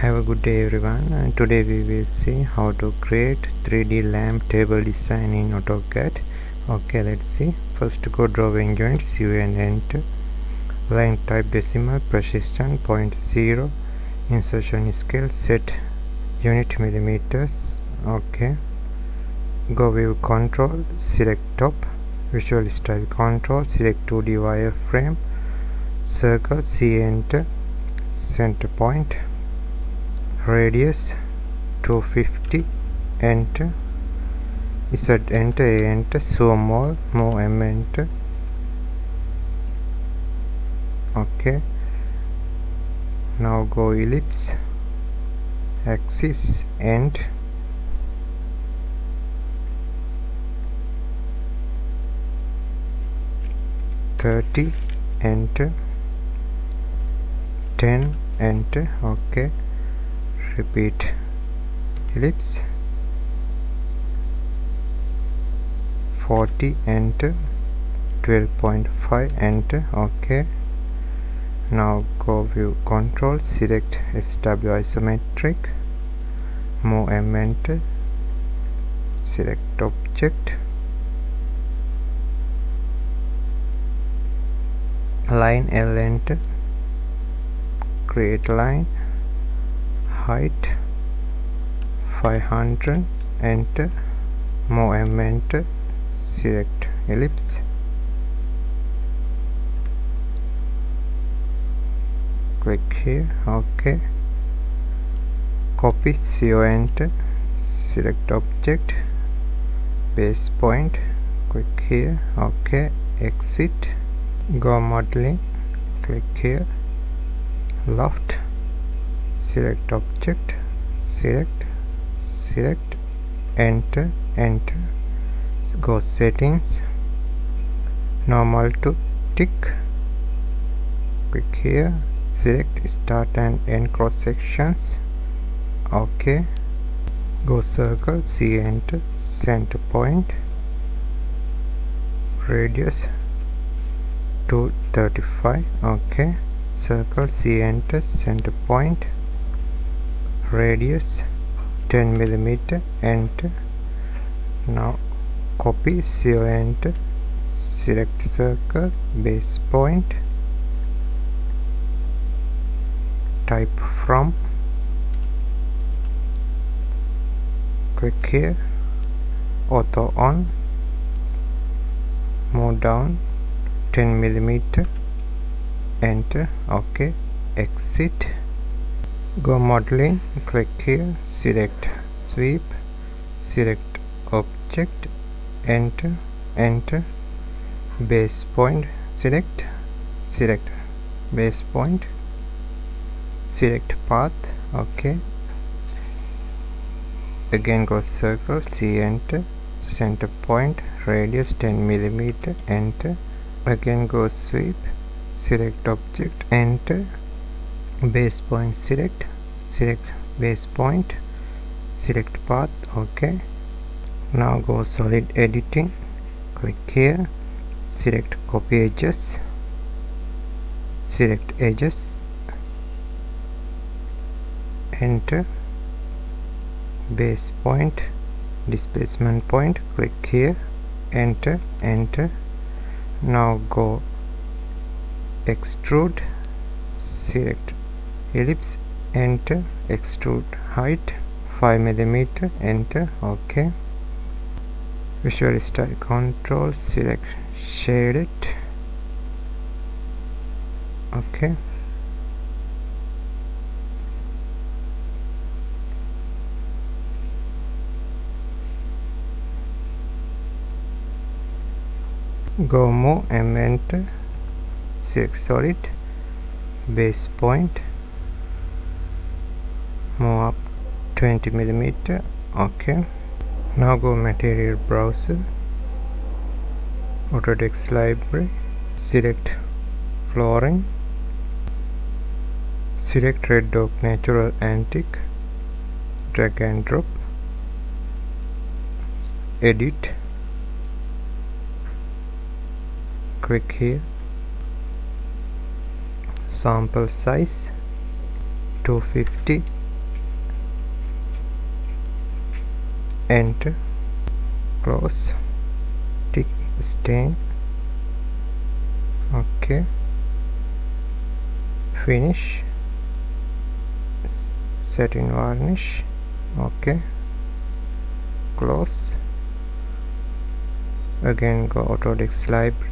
Have a good day everyone, and today we will see how to create 3D lamp table design in AutoCAD. Okay, let's see. First go drawing units, UN enter, line type decimal, precision 0.0, insertion scale set unit millimeters. Okay, go view control, select top, visual style control, select 2D wireframe, circle, C enter, center point, radius 250, enter, Z enter, A enter, zoom all, move M enter. Okay, now go ellipse, axis, end, .30, enter, 10, enter. Okay, repeat ellipse, 40, enter, 12.5, enter. Okay, now go view control, select SW isometric, move M enter, select object, line L enter, create line, height 500, enter, move M enter, select ellipse, click here. Okay, copy, CO enter, select object, base point, click here. Okay, exit, go modeling, click here, loft, select object, select, enter, go settings, normal to tick, click here, select start and end cross sections. Okay, go circle, C enter, center point, radius 235. Okay, circle, C enter, center point, radius 10 millimeter, enter. Now copy, CO enter, select circle, base point, type from, click here, auto on, move down 10 millimeter, enter. Okay, exit, go modeling, click here, select sweep, select object, enter, base point, select base point, select path. Okay, again go circle, C enter, center point, radius 10 millimeter, enter, again go sweep, select object, enter, base point, select base point, select path. Okay, now go solid editing, click here, select copy edges, select edges, enter, base point, displacement point, click here, enter. Now go extrude, select ellipse, enter, extrude height 5 millimeter, enter. Okay, visual style control, select shaded. Okay, go move M enter, select solid, base point, move up 20 millimeter. Okay, now go material browser, Autodesk library, select flooring, select red oak natural antique, drag and drop, edit, click here, sample size 250, enter, close, tick stain, okay, finish, set in varnish, okay, close. Again go AutoCAD library,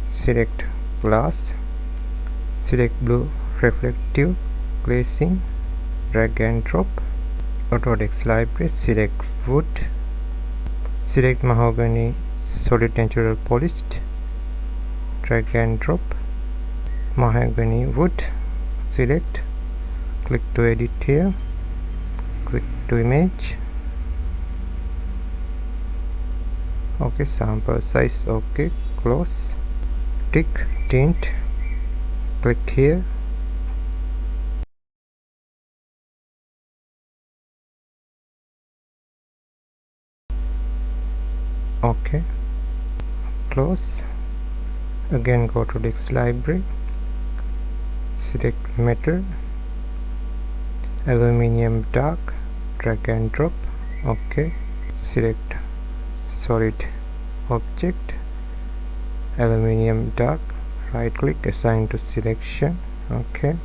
select glass, select blue reflective glazing, drag and drop. AutoCAD library, select wood, select mahogany solid natural polished, drag and drop, mahogany wood, select, click to edit here, click to image, okay, sample size, okay, close, tick tint, click here, okay, close. Again go to this library, select metal, aluminium dark, drag and drop, okay, select solid object, aluminium dark, right click, assign to selection, okay,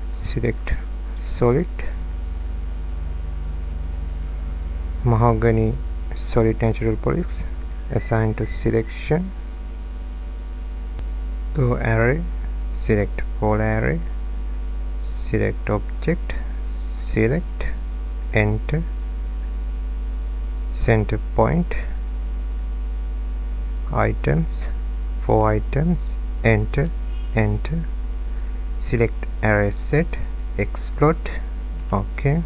select solid, mahogany solid natural polish, assign to selection, go array, select pole array, select object, select, enter, center point, items, 4 items, enter, enter, select array set, explode, okay,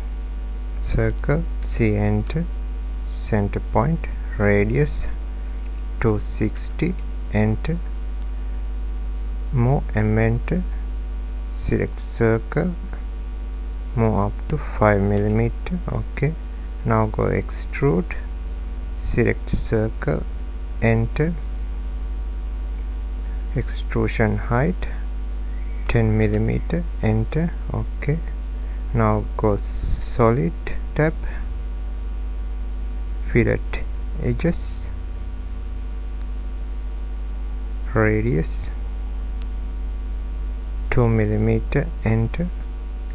circle, C, enter, center point, radius 260, enter, move M, enter, select circle, move up to 5 mm, okay, now go extrude, select circle, enter, extrusion height 10 mm, enter, okay, now go solid tab, fillet edges, radius 2 mm, enter,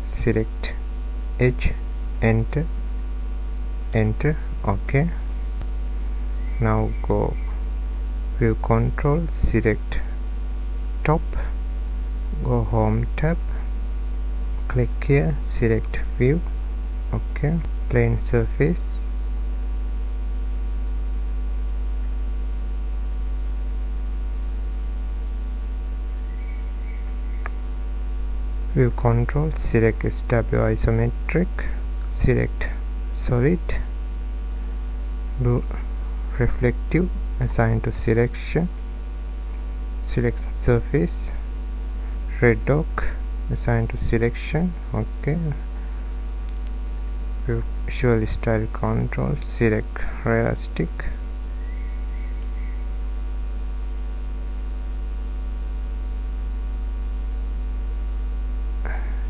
select edge, enter, enter, okay, now go view control, select top, go home tab, click here, select view, okay, plane surface, view control, select SW isometric, select solid, blue reflective, assign to selection, select surface, red oak, assign to selection, okay, visual style control, select realistic,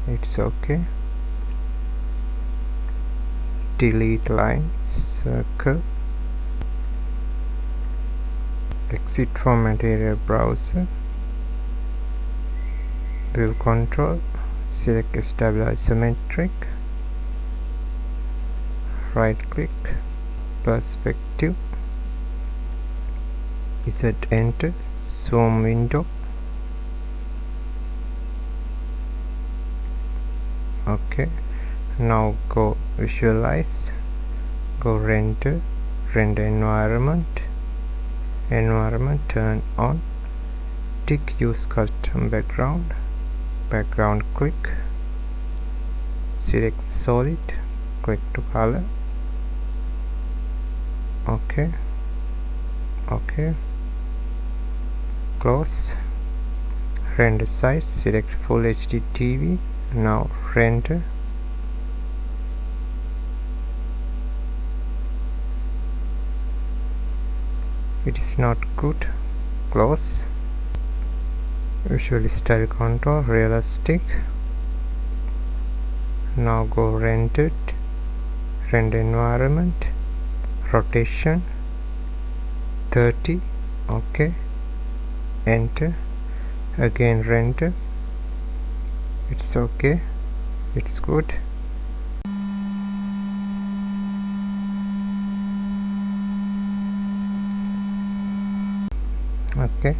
it's okay, delete line, circle, exit from material browser, view control, select SW isometric, right click, perspective, Z, enter, zoom window, okay, now go visualize, go render, environment, turn on, tick use custom background, click, select solid, click to color, okay, close, render size, select full HD TV, now render, it is not good, close, visual style control, realistic, now go render render environment, rotation 30, okay, enter, again render, it's okay, it's good. Okay,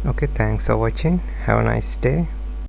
okay, thanks for watching, have a nice day.